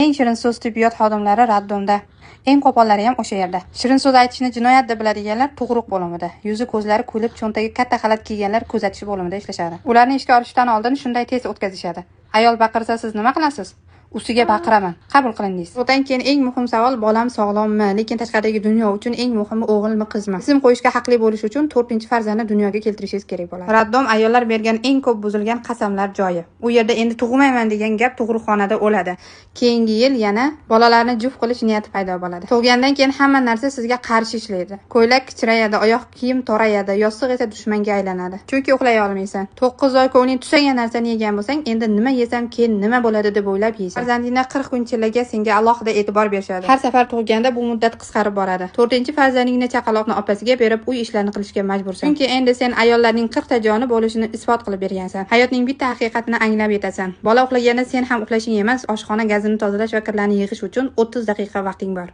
Eng shirin so'z tibbiyot xodimlari raddomda. Eng qo'pollari ham o'sha yerda. Shirin so'z aytishni jinoyat deb biladiganlar tug'ruq bo'limida, yuzi ko'zlari kulib, cho'ntaga katta xalat kiyganlar kuzatish bo'limida ishlashadi. Ularni ishga olishdan oldin shunday test o'tkazishadi. Ayol baqirsa siz nima qilasiz? Ustiga baqiraman. Qabul qilindingiz. Bundan keyin eng muhim savol bolam sog'lommi, lekin tashqaridagi dunyo uchun eng muhimi o'g'ilmi, qizmi? Ism qo'yishga haqli bo'lish uchun 4-farzandni dunyoga keltirishingiz kerak bo'ladi. Raddom ayollar bergan eng ko'p buzilgan qasamlar joyi. U yerda endi tug'mayman degan gap tug'ruqxonada o'ladi. Keyingi yil yana bolalarni juft qilish niyati paydo bo'ladi. Tug'gandan keyin hamma narsa sizga qarshi ishlaydi. Ko'ylak kichrayadi, oyoq kiyim torayadi, yostiq esa dushmanga aylanadi. Chunki uxlay olmaysan. 9 oy ko'ngling tusagan narsani yegan bo'lsang, endi nima yesam keyin nima bo'ladi deb o'ylab yeysan. Farzandingni 40 kun chillaga senga alohida e'tibor berishadi. Har safar tug'ganda bu muddat qisqarib boradi. 4-farzandingni chaqaloqni opasiga berib, uy ishlarini qilishga majbursan. Chunki endi sen ayollarning 40 ta joni bo'lishini isbot qilib bergansan. Hayotning bitta haqiqatini anglab yetasan. Bola uxlaganda sen ham uxlashing emas, oshxona gazini tozalash va kirlarni yig'ish uchun 30 daqiqa vaqting bor.